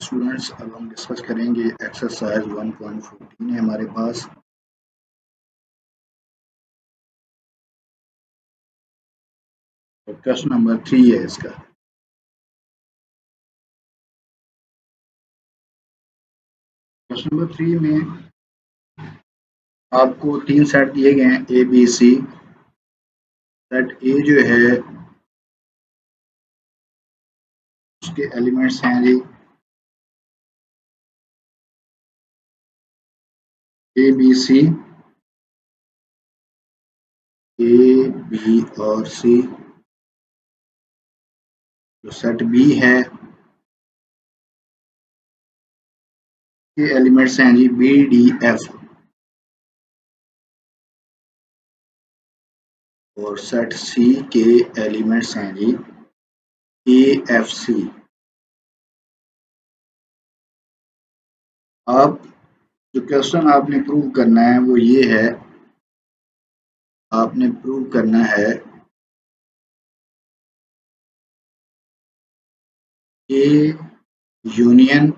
Students अब हम discuss करेंगे एक्सरसाइज 1.14 है हमारे पास। और क्वेश्चन नंबर 3 है इसका। क्वेश्चन नंबर 3 में आपको 3 सेट दिए गए हैं ए बी सी। सेट ए जो है उसके एलिमेंट्स हैं जी A B C, A B और सी। जो सेट बी है के एलिमेंट्स हैं जी बी डी एफ। और सेट सी के एलिमेंट्स हैं जी ए एफ सी। आप जो क्वेश्चन आपने प्रूव करना है वो ये है, आपने प्रूव करना है A union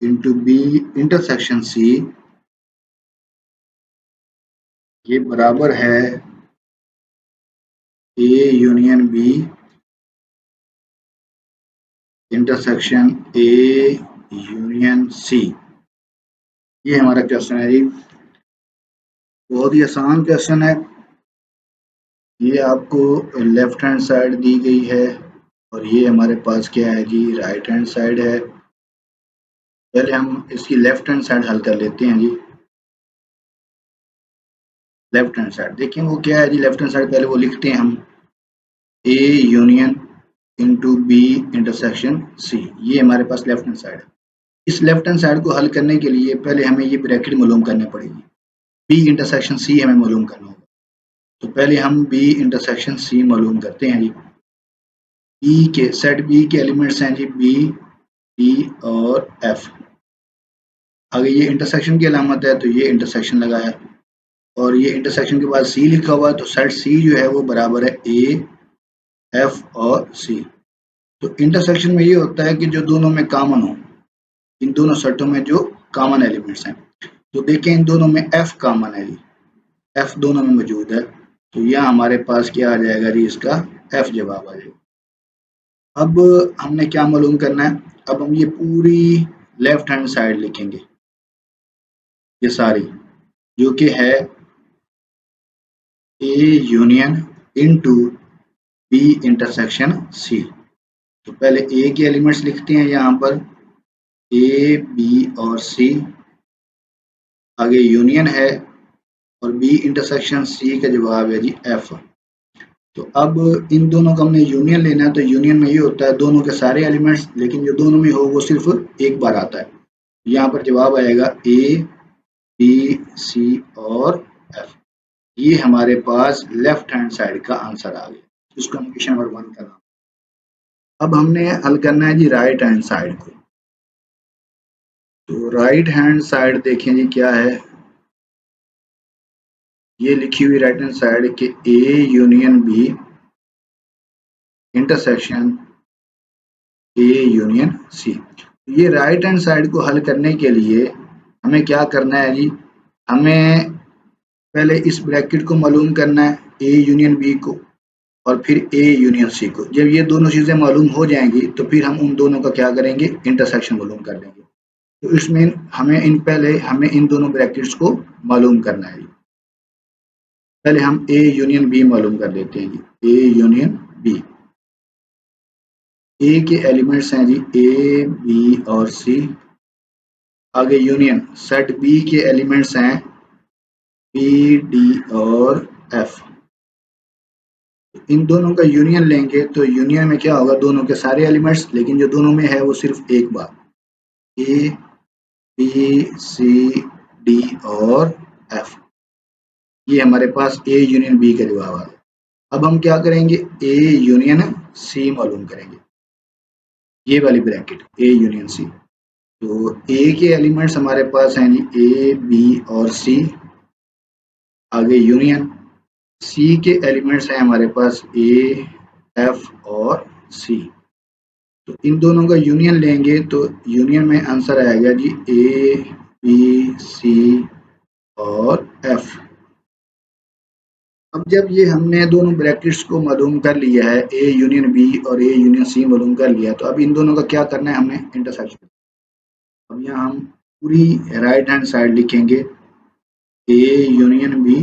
into B intersection C ये बराबर है A union B intersection A union C. ये हमारा क्वेश्चन है जी। बहुत ही आसान क्वेश्चन है। ये आपको लेफ्ट हैंड साइड दी गई है और ये हमारे पास क्या है जी, राइट हैंड साइड है। पहले हम इसकी लेफ्ट हैंड साइड हल कर लेते हैं जी। लेफ्ट हैंड साइड देखिए वो क्या है जी। लेफ्ट हैंड साइड पहले वो लिखते हैं हम A union into B intersection C. ये हमारे पास लेफ्ट हैंड साइड है। इस लेफ्ट हैंड साइड को हल करने के लिए पहले हमें ये ब्रैकेट मालूम करनी पड़ेगी। बी इंटरसेक्शन सी हमें मालूम करना होगा। तो पहले हम बी इंटरसेक्शन सी मालूम करते हैं जी। बी के सेट बी के एलिमेंट्स हैं जी बी डी और एफ। आगे ये इंटरसेक्शन की अलामत है तो ये इंटरसेक्शन लगाया और ये इंटरसेक्शन के बाद सी लिखा हुआ है तो सेट सी जो है वो बराबर है ए एफ और सी। तो इंटरसेक्शन में ये होता है कि जो दोनों में कॉमन हो, इन दोनों सेटों में जो कॉमन एलिमेंट्स हैं। तो देखें इन दोनों में एफ कॉमन है जी, एफ दोनों में मौजूद है। तो यहाँ हमारे पास क्या आ जाएगा जी, इसका एफ जवाब आ जाएगा। अब हमने क्या मालूम करना है, अब हम ये पूरी लेफ्ट हैंड साइड लिखेंगे ये सारी, जो कि है A union into B intersection C. तो पहले ए के एलिमेंट्स लिखते हैं यहाँ पर ए बी और सी। आगे यूनियन है और बी इंटरसेक्शन सी का जवाब है जी एफ। तो अब इन दोनों का हमने यूनियन लेना है। तो यूनियन में ये होता है दोनों के सारे एलिमेंट्स, लेकिन जो दोनों में हो वो सिर्फ एक बार आता है। यहाँ पर जवाब आएगा ए बी सी और एफ। ये हमारे पास लेफ्ट हैंड साइड का आंसर आ गया। इसको हम क्वेश्चन नंबर 1 करना। अब हमने हल करना है जी राइट हैंड साइड को। तो राइट हैंड साइड देखें जी क्या है, ये लिखी हुई राइट हैंड साइड के A union B intersection A union C. ये राइट हैंड साइड को हल करने के लिए हमें क्या करना है जी, हमें पहले इस ब्रैकेट को मालूम करना है ए यूनियन बी को और फिर ए यूनियन सी को। जब ये दोनों चीज़ें मालूम हो जाएंगी तो फिर हम उन दोनों का क्या करेंगे, इंटरसेक्शन मालूम कर लेंगे। तो इसमें हमें इन दोनों ब्रैकेट्स को मालूम करना है। पहले हम ए यूनियन बी मालूम कर लेते हैं जी। ए यूनियन बी, ए के एलिमेंट्स हैं जी ए बी और सी। आगे यूनियन, सेट बी के एलिमेंट्स हैं बी डी और एफ। इन दोनों का यूनियन लेंगे तो यूनियन में क्या होगा, दोनों के सारे एलिमेंट्स, लेकिन जो दोनों में है वो सिर्फ एक बार, ए बी सी डी और एफ। ये हमारे पास ए यूनियन बी का जवाब आ गया। अब हम क्या करेंगे, ए यूनियन सी मालूम करेंगे, ये वाली ब्रैकेट ए यूनियन सी। तो ए के एलिमेंट्स हमारे पास हैं जी ए बी और सी। आगे यूनियन, सी के एलिमेंट्स हैं हमारे पास ए एफ और सी। तो इन दोनों का यूनियन लेंगे तो यूनियन में आंसर आएगा जी ए बी सी और एफ। अब जब ये हमने दोनों ब्रैकेट्स को मालूम कर लिया है, ए यूनियन बी और ए यूनियन सी मालूम कर लिया, तो अब इन दोनों का क्या करना है, हमें इंटरसेक्शन। अब यहाँ हम पूरी राइट हैंड साइड लिखेंगे A union B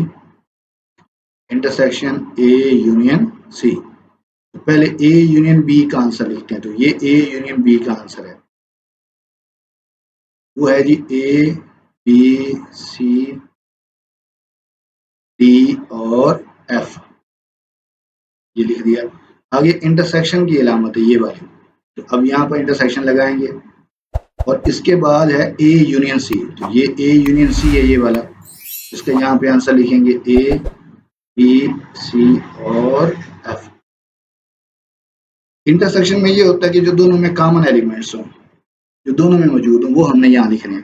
intersection A union C. तो पहले ए यूनियन बी का आंसर लिखते हैं, तो ये ए यूनियन बी का आंसर है, वो है जी ए बी सी डी और एफ, ये लिख दिया। आगे इंटरसेक्शन की अलामत है ये वाली, तो अब यहाँ पर इंटरसेक्शन लगाएंगे और इसके बाद है ए यूनियन सी, तो ये ए यूनियन सी है ये वाला, इसका यहाँ पे आंसर लिखेंगे ए बी सी और एफ। इंटरसेक्शन में ये होता है कि जो दोनों में कॉमन एलिमेंट्स हों, जो दोनों में मौजूद हों, वो हमने यहाँ लिखने हैं।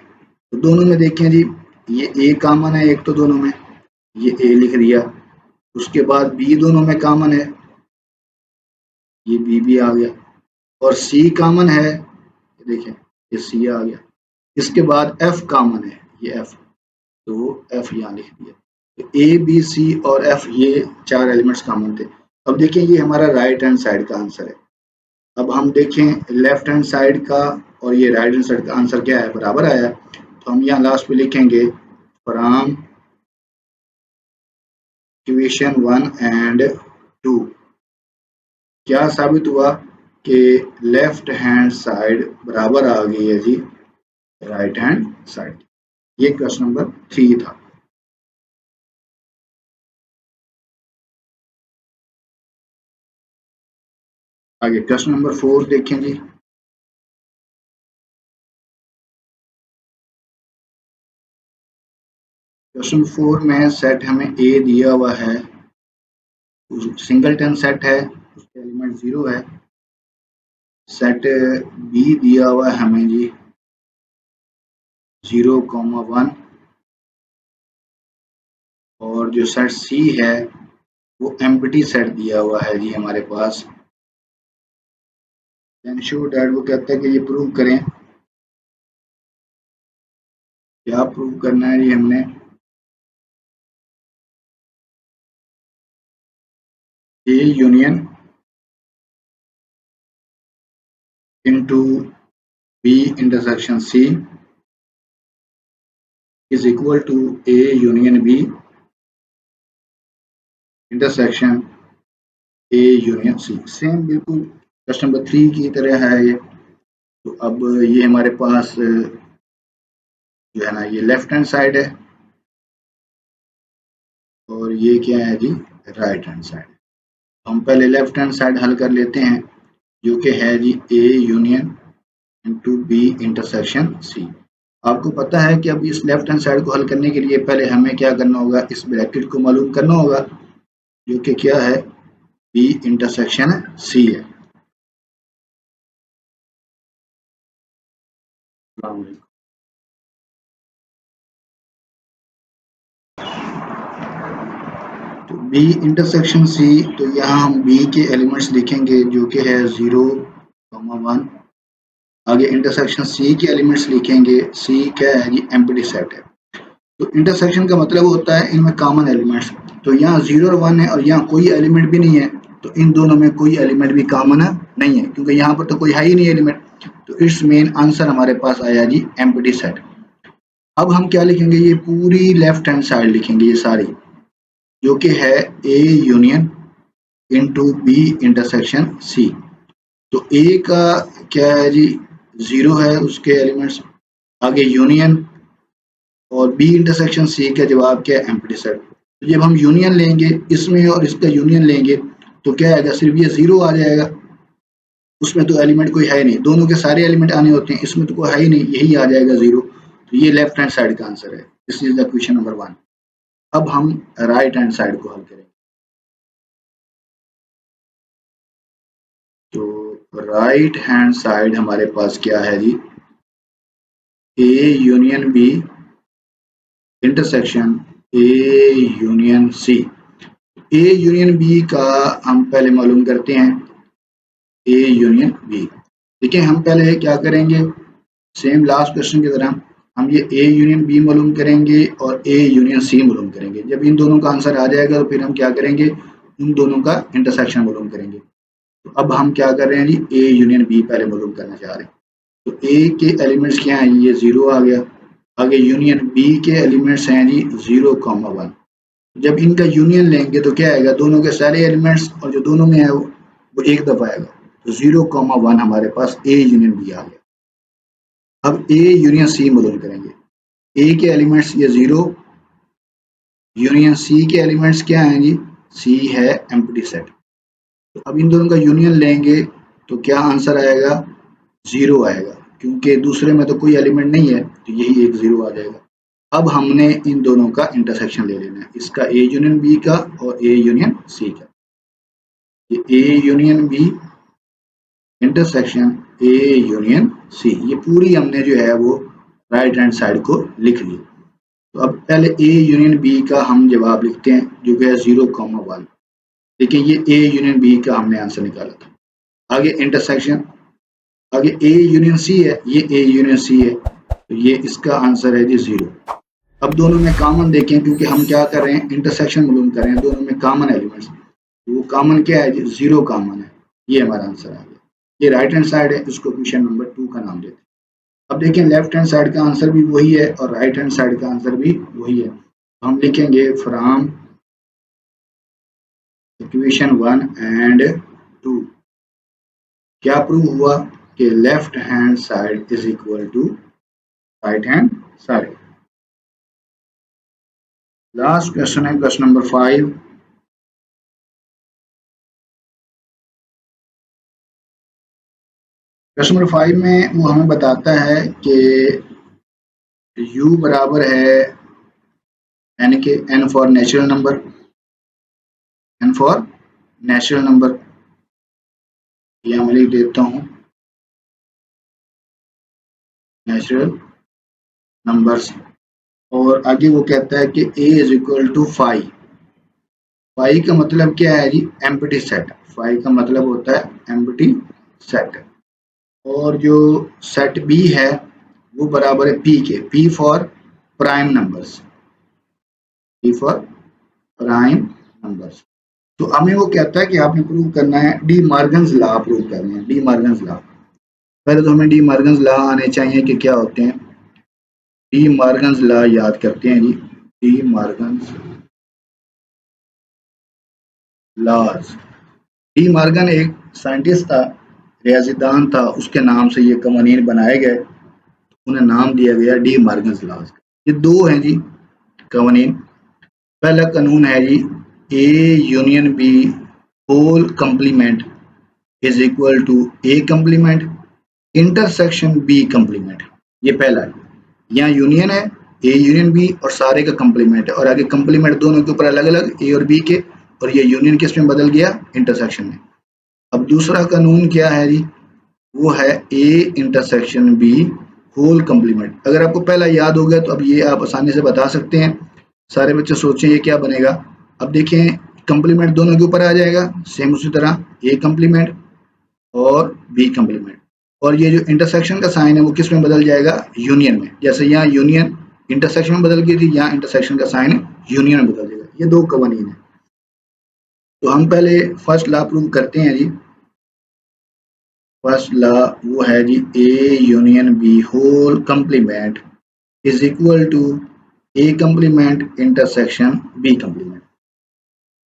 तो दोनों में देखें जी, ये ए कॉमन है एक, तो दोनों में ये ए लिख दिया, उसके बाद बी दोनों में कॉमन है, ये बी भी आ गया, और सी कॉमन है, देखें ये सी आ गया, इसके बाद एफ कॉमन है, ये एफ, तो एफ यहाँ लिख दिया। तो ए बी सी और एफ ये चार एलिमेंट्स कॉमन थे। अब देखें ये हमारा राइट हैंड साइड का आंसर है। अब हम देखें लेफ्ट हैंड साइड का और ये राइट हैंड साइड का आंसर क्या है, बराबर आया, तो हम यहाँ लास्ट पे लिखेंगे फ्रॉम इक्वेशन 1 एंड 2 क्या साबित हुआ कि लेफ्ट हैंड साइड बराबर आ गई है जी राइट हैंड साइड। ये क्वेश्चन नंबर 3 था। आगे क्वेश्चन नंबर 4 देखें जी। क्वेश्चन 4 में सेट हमें ए दिया हुआ है, सिंगलटन सेट है, उसके एलिमेंट 0 है। सेट बी दिया हुआ है हमें जी 0,1, और जो सेट सी है वो एम्प्टी सेट दिया हुआ है जी हमारे पास। देन शो दैट, वो कहता है कि ये प्रूव करें। क्या प्रूव करना है जी हमने, A union into B intersection C is equal to A union B intersection A union C. Same बिल्कुल क्वेश्चन नंबर 3 की तरह है ये। तो अब ये हमारे पास जो है ना, ये लेफ्ट हैंड साइड है और ये क्या है जी राइट हैंड साइड। हम पहले लेफ्ट हैंड साइड हल कर लेते हैं, जो कि है जी A union into B intersection C. आपको पता है कि अब इस लेफ्ट हैंड साइड को हल करने के लिए पहले हमें क्या करना होगा, इस ब्रैकेट को मालूम करना होगा, जो कि क्या है बी इंटरसेक्शन सी है। तो बी इंटरसेक्शन सी, तो यहाँ हम बी के एलिमेंट्स लिखेंगे जो कि है 0,1। आगे इंटरसेक्शन सी के एलिमेंट्स लिखेंगे, सी क्या है जी एम्प्टी सेट है। तो इंटरसेक्शन का मतलब होता है इनमें कॉमन एलिमेंट्स, तो यहाँ 0 और 1 है और यहाँ कोई एलिमेंट भी नहीं है, तो इन दोनों में कोई एलिमेंट भी कॉमन नहीं है, क्योंकि यहाँ पर तो कोई है ही नहीं एलिमेंट। तो इट्स मेन आंसर हमारे पास आया जी एम्प्टी सेट। अब हम क्या लिखेंगे, ये पूरी लेफ्ट हैंड साइड लिखेंगे ये सारी, जो कि है A union into B intersection C. तो ए का क्या है जी 0 है उसके एलिमेंट्स, आगे यूनियन, और बी इंटरसेक्शन सी का जवाब क्या है एम्प्टी सेट। तो जब हम यूनियन लेंगे इसमें और इसका यूनियन लेंगे तो क्या आएगा, सिर्फ ये 0 आ जाएगा, उसमें तो एलिमेंट कोई है नहीं, दोनों के सारे एलिमेंट आने होते हैं, इसमें तो कोई है ही नहीं, यही आ जाएगा 0। तो ये लेफ्ट हैंड साइड का आंसर है। This is the question number 1। अब हम राइट हैंड साइड को हल करेंगे। तो राइट हैंड साइड हमारे पास क्या है जी, A union B intersection A union C. A union B का हम पहले मालूम करते हैं, ए यूनियन बी। देखिए हम पहले क्या करेंगे, सेम लास्ट क्वेश्चन की तरह हम ये ए यूनियन बी मालूम करेंगे और ए यूनियन सी मालूम करेंगे। जब इन दोनों का आंसर आ जाएगा तो फिर हम क्या करेंगे, उन दोनों का इंटरसेक्शन मालूम करेंगे। तो अब हम क्या कर रहे हैं जी, ए यूनियन बी पहले मालूम करना चाह रहे हैं। तो ए के एलिमेंट्स क्या हैं, ये 0 आ गया। आगे यूनियन बी के एलिमेंट्स हैं जी 0,1। जब इनका यूनियन लेंगे तो क्या आएगा, दोनों के सारे एलिमेंट्स और जो दोनों में है वो एक दफा आएगा। तो 0,1 हमारे पास ए यूनियन बी आ गया। अब ए यूनियन सी मालूम करेंगे। ए के एलिमेंट्स ये 0, यूनियन सी के एलिमेंट्स क्या हैं जी, सी है एम्प्टी सेट। तो अब इन दोनों का यूनियन लेंगे तो क्या आंसर आएगा, 0 आएगा, क्योंकि दूसरे में तो कोई एलिमेंट नहीं है तो यही एक 0 आ जाएगा। अब हमने इन दोनों का इंटरसेक्शन ले लेना है, इसका ए यूनियन बी का और ए यूनियन सी का। ये A union B intersection A union C, ये पूरी हमने जो है वो राइट हैंड साइड को लिख ली। तो अब पहले ए यूनियन बी का हम जवाब लिखते हैं जो कि है 0,1। देखिए ये ए यूनियन बी का हमने आंसर निकाला था। आगे इंटरसेक्शन, आगे ए यूनियन सी है, ये ए यूनियन सी है, तो ये इसका आंसर है जी 0। अब दोनों में कॉमन देखें, क्योंकि हम क्या कर रहे हैं, इंटरसेक्शन मालूम कर रहे हैं, दोनों में कॉमन एलिमेंट्स, वो कॉमन क्या है जी, 0 कॉमन है। ये हमारा आंसर आ गया। ये राइट हैंड साइड है, इसको क्वेश्चन नंबर 2 का नाम देते हैं। अब देखिए लेफ्ट हैंड साइड का आंसर भी वही है और राइट हैंड साइड का आंसर भी वही है। तो हम लिखेंगे फ्रॉम इक्वेशन 1 एंड 2 क्या प्रूव हुआ कि left hand side is equal to right hand side. Last question है क्वेश्चन नंबर 5। क्वेश्चन नंबर 5 में वो हमें बताता है कि u बराबर है n के, n for natural number, n for natural number, ये मैं लिख देता हूँ नेचुरल नंबर्स। और आगे वो कहता है कि a इज इक्वल टू 5। 5 का मतलब क्या है जी, एम्प्टी सेट। 5 का मतलब होता है एम्प्टी सेट। और जो सेट B है वो बराबर है P के, P for prime numbers, P for prime numbers. तो हमें वो कहता है कि आपने प्रूव करना है डी मॉर्गन्स लॉ प्रूव करने हैं। डी मॉर्गन्स लॉ, पहले तो हमें डी मॉर्गन्स लॉ आने चाहिए कि क्या होते हैं। डी मॉर्गन्स लॉ याद करते हैं जी, De Morgan's laws. De Morgan एक साइंटिस्ट था, रियाजीदान था, उसके नाम से ये कवानीन बनाए गए, उन्हें नाम दिया गया डी मॉर्गन्स लॉज। ये दो हैं जी कवानीन। पहला कानून है जी A union B whole complement is equal to A complement intersection B complement. ये पहला है, यहाँ यूनियन है ए यूनियन बी और सारे का कंप्लीमेंट है, और आगे कंप्लीमेंट दोनों के ऊपर अलग अलग ए और बी के, और ये यूनियन किस में बदल गया, इंटरसेक्शन में। अब दूसरा कानून क्या है जी, वो है A intersection B whole complement. अगर आपको पहला याद हो गया तो अब ये आप आसानी से बता सकते हैं। सारे बच्चे सोचें ये क्या बनेगा। अब देखें कंप्लीमेंट दोनों के ऊपर आ जाएगा, सेम उसी तरह ए कंप्लीमेंट और बी कंप्लीमेंट, और ये जो इंटरसेक्शन का साइन है वो किस में बदल जाएगा, यूनियन में। जैसे यहाँ यूनियन इंटरसेक्शन में बदल गई थी, यहाँ इंटरसेक्शन का साइन यूनियन में बदल जाएगा। ये दो कवानीन है। तो हम पहले फर्स्ट लॉ प्रूव करते हैं जी। फर्स्ट लॉ वो है जी A union B whole complement is equal to A complement intersection B complement.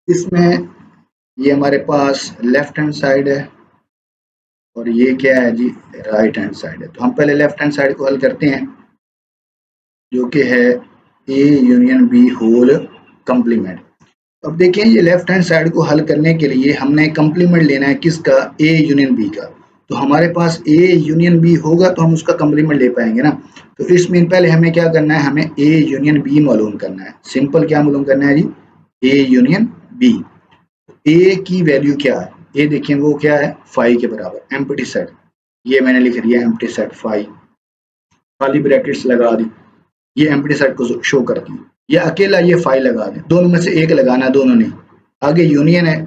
इसमें ये हमारे पास लेफ्ट हैंड साइड है और ये क्या है जी, राइट हैंड साइड है। तो हम पहले लेफ्ट हैंड साइड को हल करते हैं जो कि है A union B whole complement. अब देखें ये लेफ्ट हैंड साइड को हल करने के लिए हमने कंप्लीमेंट लेना है किसका, ए यूनियन बी का। तो हमारे पास ए यूनियन बी होगा तो हम उसका कंप्लीमेंट ले पाएंगे ना। तो इसमें पहले हमें क्या करना है, हमें ए यूनियन बी मालूम करना है। सिंपल क्या मालूम करना है जी, ए यूनियन बी। ए की वैल्यू क्या है, ए देखें वो क्या है, 5 के बराबर, एम्प्टी सेट। ये मैंने लिख दिया एम्प्टी सेट 5, खाली ब्रैकेट्स लगा दी, ये एम्प्टी सेट को शो करती है। ये अकेला ये 5 लगा दें, दोनों में से एक लगाना, दोनों नहीं। आगे यूनियन है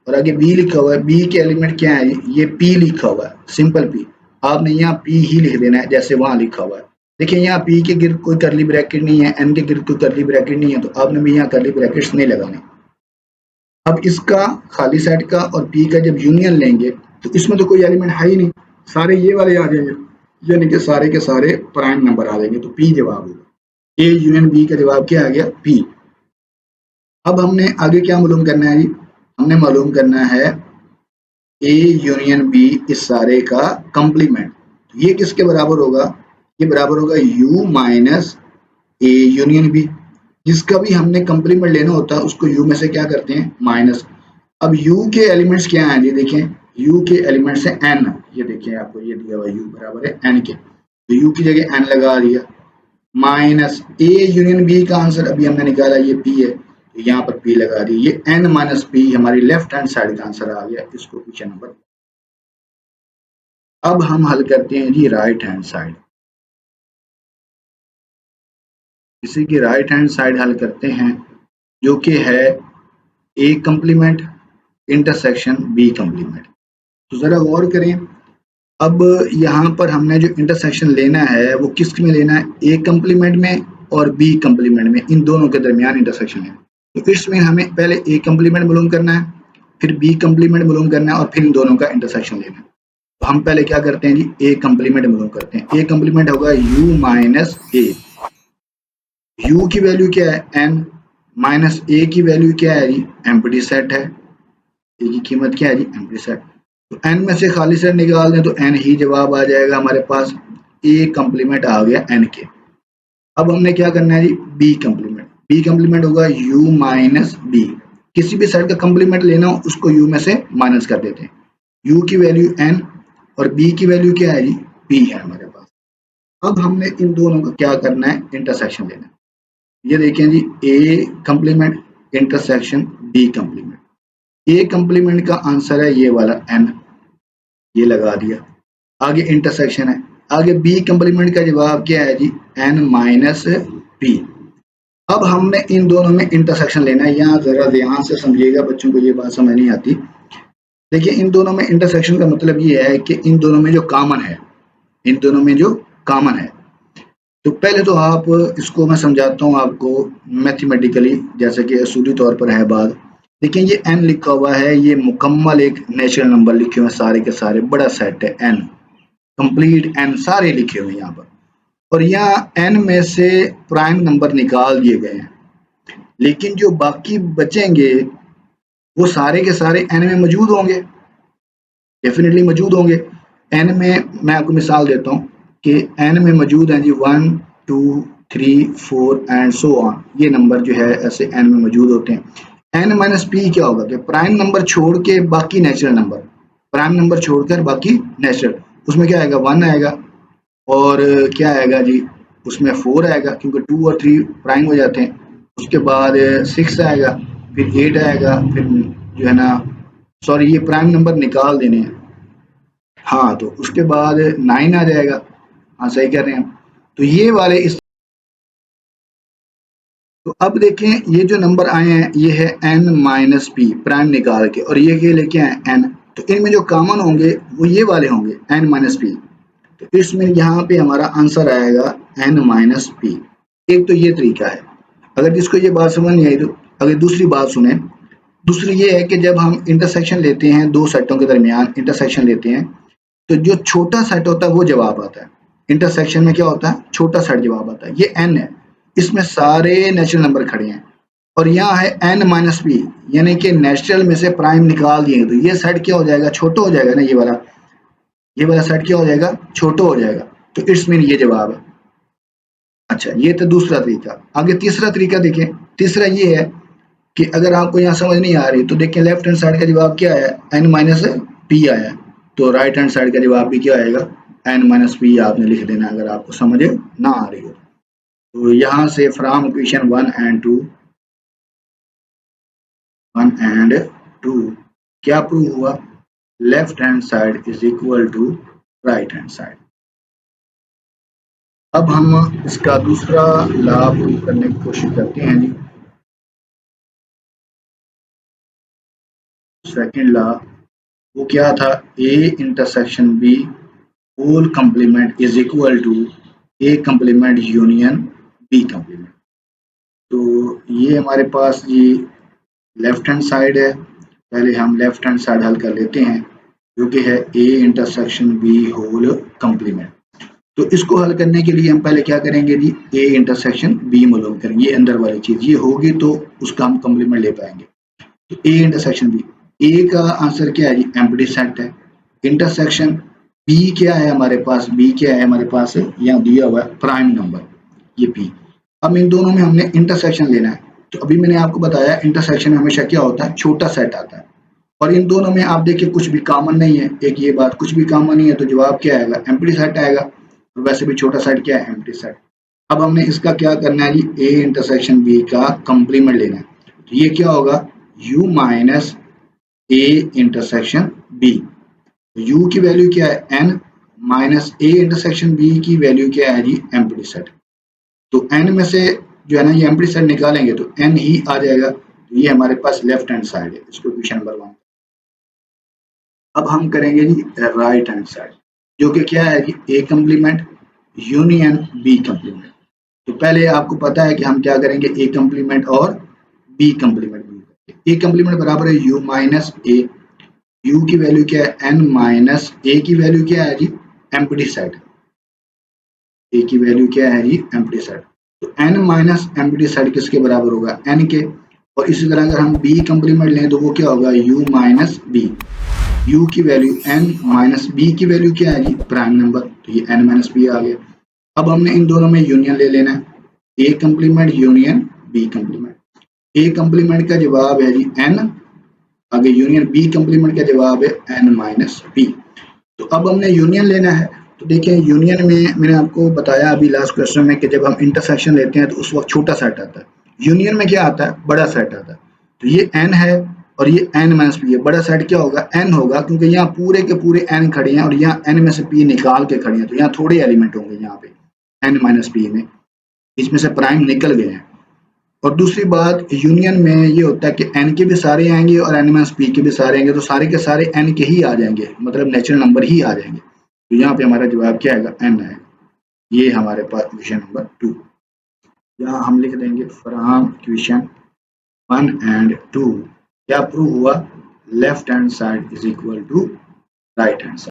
और आगे बी लिखा हुआ है, बी के एलिमेंट क्या है, ये पी लिखा हुआ है, सिंपल पी। आपने यहाँ पी ही लिख देना है जैसे वहां लिखा हुआ है। देखिए यहाँ पी के गिर्द कोई करली ब्रैकेट नहीं है, एन के गिर्द कोई करली ब्रैकेट नहीं है, तो आपने भी यहाँ करली ब्रैकेट्स नहीं लगाने। अब इसका खाली सेट का और पी का जब यूनियन लेंगे तो इसमें तो कोई एलिमेंट है ही नहीं, सारे ये वाले आ जाएंगे, यानी कि सारे के सारे प्राइम नंबर आ जाएंगे, तो पी जवाब होगा। ए यूनियन बी का जवाब क्या आ गया? पी। अब हमने आगे क्या मालूम करना है जी? हमने मालूम करना है ए यूनियन बी इस सारे का कंप्लीमेंट। ये किसके बराबर होगा? ये बराबर होगा U minus A union B. जिसका भी हमने कंप्लीमेंट लेना होता है उसको यू में से क्या करते हैं? माइनस। अब u के एलिमेंट्स क्या हैं जी? देखें u के एलिमेंट्स है n। ये देखिए आपको ये दिया हुआ u बराबर है n के, तो u की जगह n लगा दिया, माइनस a यूनियन b का आंसर अभी हमने निकाला ये p है, तो यहाँ पर p लगा दी। ये n माइनस p हमारी लेफ्ट हैंड साइड का आंसर आ गया, इसको क्वेश्चन नंबर। अब हम हल करते हैं जी राइट हैंड साइड। इसी की राइट हैंड साइड हल करते हैं, जो कि है a complement intersection b complement. तो जरा गौर करें, अब यहाँ पर हमने जो इंटरसेक्शन लेना है वो किस में लेना है? ए कंप्लीमेंट में और बी कंप्लीमेंट में, इन दोनों के दरमियान इंटरसेक्शन है। तो इसमें हमें पहले ए कंप्लीमेंट मालूम करना है, फिर बी कंप्लीमेंट मालूम करना है और फिर इन दोनों का इंटरसेक्शन लेना है। तो हम पहले क्या करते हैं जी? ए कंप्लीमेंट मालूम करते हैं। ए कंप्लीमेंट होगा यू माइनस ए। यू की वैल्यू क्या है? एन, माइनस ए की वैल्यू क्या है जी? एम्प्टी सेट है। ए की कीमत क्या है जी? Empty set. तो n में से खाली सेट निकाल दें तो n ही जवाब आ जाएगा हमारे पास। a कंप्लीमेंट आ गया n के। अब हमने क्या करना है जी? b complement. b कंप्लीमेंट होगा u माइनस b। किसी भी सेट का कंप्लीमेंट लेना हो उसको u में से माइनस कर देते हैं। u की वैल्यू n और b की वैल्यू क्या है जी? p है हमारे पास। अब हमने इन दोनों का क्या करना है? इंटरसेक्शन लेना है। ये देखें जी, a complement intersection b complement. a complement का आंसर है ये वाला n, ये लगा दिया। आगे इंटरसेक्शन है, आगे बी कंप्लीमेंट का जवाब क्या है जी? N minus P. अब हमने इन दोनों में इंटरसेक्शन लेना है। यहाँ जरा ध्यान से समझिएगा, बच्चों को ये बात समझ नहीं आती। देखिए इन दोनों में इंटरसेक्शन का मतलब ये है कि इन दोनों में जो कॉमन है, इन दोनों में जो कॉमन है, तो पहले तो आप इसको मैं समझाता हूँ आपको मैथमेटिकली, जैसे कि असूली तौर पर है बात। देखिए ये n लिखा हुआ है, ये मुकम्मल एक नेचुरल नंबर लिखे हुए हैं, सारे के सारे बड़ा सेट है n, कंप्लीट n सारे लिखे हुए हैं यहाँ पर। और यहाँ n में से प्राइम नंबर निकाल दिए गए हैं, लेकिन जो बाकी बचेंगे वो सारे के सारे n में मौजूद होंगे, डेफिनेटली मौजूद होंगे। n में मैं आपको मिसाल देता हूँ कि n में मौजूद हैं जी 1 2 3 4 एंड सो ऑन। ये नंबर जो है ऐसे n में मौजूद होते हैं। n माइनस पी क्या होगा कि प्राइम नंबर छोड़ के बाकी नेचुरल नंबर, प्राइम नंबर छोड़कर बाकी नेचुरल, उसमें क्या आएगा? 1 आएगा, और क्या आएगा जी? उसमें 4 आएगा क्योंकि 2 और 3 प्राइम हो जाते हैं। उसके बाद 6 आएगा, फिर 8 आएगा, फिर जो है ना, सॉरी ये प्राइम नंबर निकाल देने हैं। हाँ, तो उसके बाद 9 आ जाएगा। हाँ सही कह रहे हैं हम। तो ये वाले इस, तो अब देखें ये जो नंबर आए हैं ये है n माइनस पी प्राइम निकाल के, और ये लेके आए n। तो इनमें जो कॉमन होंगे वो ये वाले होंगे n माइनस पी। तो इसमें यहाँ पे हमारा आंसर आएगा n माइनस पी। एक तो ये तरीका है। अगर जिसको ये बात समझ नहीं आई तो अगर दूसरी बात सुने, दूसरी ये है कि जब हम इंटरसेक्शन लेते हैं, दो सेटों के दरमियान इंटरसेक्शन लेते हैं, तो जो छोटा सेट होता है वो जवाब आता है। इंटरसेक्शन में क्या होता है? छोटा सेट जवाब आता है। ये n है, इसमें सारे नेचुरल नंबर खड़े हैं, और यहाँ है n माइनस पी, यानी कि नेचुरल में से प्राइम निकाल दिए, तो ये सेट क्या हो जाएगा? छोटा हो जाएगा ना, ये वाला सेट क्या हो जाएगा? छोटा हो जाएगा। तो इट्स मीन ये जवाब है। अच्छा, ये तो दूसरा तरीका। आगे तीसरा तरीका देखें। तीसरा ये है कि अगर आपको यहाँ समझ नहीं आ रही तो देखिए लेफ्ट हैंड साइड का जवाब क्या है? n माइनस पी आया, तो राइट हैंड साइड का जवाब भी क्या आएगा? n माइनस पी आपने लिख देना अगर आपको समझ ना आ रही हो। तो यहाँ से फ्रॉम इक्वेशन 1 and 2 क्या प्रूव हुआ? Left hand side is equal to right hand side. अब हम इसका दूसरा लॉ प्रूव करने की कोशिश करते हैं जी। सेकंड लॉ वो क्या था? A intersection B whole complement is equal to A complement union B complement. तो ये हमारे पास ये लेफ्ट हैंड साइड है। पहले हम लेफ्ट हैंड साइड हल कर लेते हैं जो कि है A intersection B whole complement. तो इसको हल करने के लिए हम पहले क्या करेंगे जी, ए इंटरसेक्शन बी मालूम करेंगे। ये अंदर वाली चीज ये होगी तो उसका हम कंप्लीमेंट ले पाएंगे। तो ए इंटरसेक्शन बी, ए का आंसर क्या है जी, एम्प्टी सेट है। इंटरसेक्शन बी क्या है हमारे पास, बी क्या है हमारे पास, यहाँ दिया हुआ है प्राइम नंबर, ये पी। अब इन दोनों में हमने इंटरसेक्शन लेना है। तो अभी मैंने आपको बताया इंटरसेक्शन हमेशा क्या होता है, छोटा सेट आता है। और इन दोनों में आप देखिए कुछ भी कॉमन नहीं है, एक ये बात, कुछ भी कॉमन नहीं है, तो जवाब क्या आएगा, एम्प्टी सेट आएगा। और वैसे भी छोटा सेट क्या है, एम्प्टी सेट। अब हमने इसका क्या करना है जी, ए इंटरसेक्शन बी का कंप्लीमेंट लेना है। तो ये क्या होगा, u minus A intersection B. u की वैल्यू क्या है, n, minus A intersection B की वैल्यू क्या है जी, एम्प्टी सेट। तो n में से जो है ना ये एम्प्टी सेट निकालेंगे तो n ही आ जाएगा। तो ये हमारे पास लेफ्ट हैंड साइड है, इसको क्वेश्चन नंबर 1। अब हम करेंगे जी राइट हैंड साइड, जो कि क्या है जी, ए कंप्लीमेंट यूनियन बी कंप्लीमेंट। तो पहले आपको पता है कि हम क्या करेंगे, ए कंप्लीमेंट और बी कंप्लीमेंट। ए कंप्लीमेंट बराबर है यू माइनस ए, यू की वैल्यू क्या है, एन, माइनस ए की वैल्यू क्या है जी, एम्प्टी सेट। ए की वैल्यू क्या है जी, एम्प्टी सेट। तो एन माइनस एम्प्टी सेट किसके बराबर होगा, एन के। और इसी तरह अगर हम बी कंप्लीमेंट लें तो वो क्या होगा, यू माइनस बी। u की वैल्यू n माइनस बी की वैल्यू क्या है जी, प्राइम नंबर। तो ये n माइनस बी आ गया। अब हमने इन दोनों में यूनियन ले लेना है, ए कंप्लीमेंट यूनियन बी कंप्लीमेंट। ए कंप्लीमेंट का जवाब है जी n, आगे यूनियन बी कंप्लीमेंट का जवाब है n माइनस बी। तो अब हमने यूनियन लेना है। तो देखिए यूनियन में मैंने आपको बताया अभी लास्ट क्वेश्चन में कि जब हम इंटरसेक्शन लेते हैं तो उस वक्त छोटा सेट आता है, यूनियन में क्या आता है, बड़ा सेट आता है। तो ये n है और ये n माइनस पी है, बड़ा सेट क्या होगा, n होगा, क्योंकि यहाँ पूरे के पूरे n खड़े हैं और यहाँ n में से p निकाल के खड़े हैं, तो यहाँ थोड़े एलिमेंट होंगे यहाँ पे n माइनस पी में, इसमें से प्राइम निकल गए हैं। और दूसरी बात यूनियन में ये होता है कि n के भी सारे आएंगे और n माइनस पी के भी सारे आएंगे, तो सारे के सारे n के ही आ जाएंगे, मतलब नेचुरल नंबर ही आ जाएंगे। तो यहाँ पे हमारा जवाब क्या आएगा, n है। ये हमारे पास क्वेश्चन नंबर 2। यहाँ हम लिख देंगे फ्रॉम क्वेश्चन 1 एंड 2 क्या प्रूव हुआ, left hand side is equal to right hand side.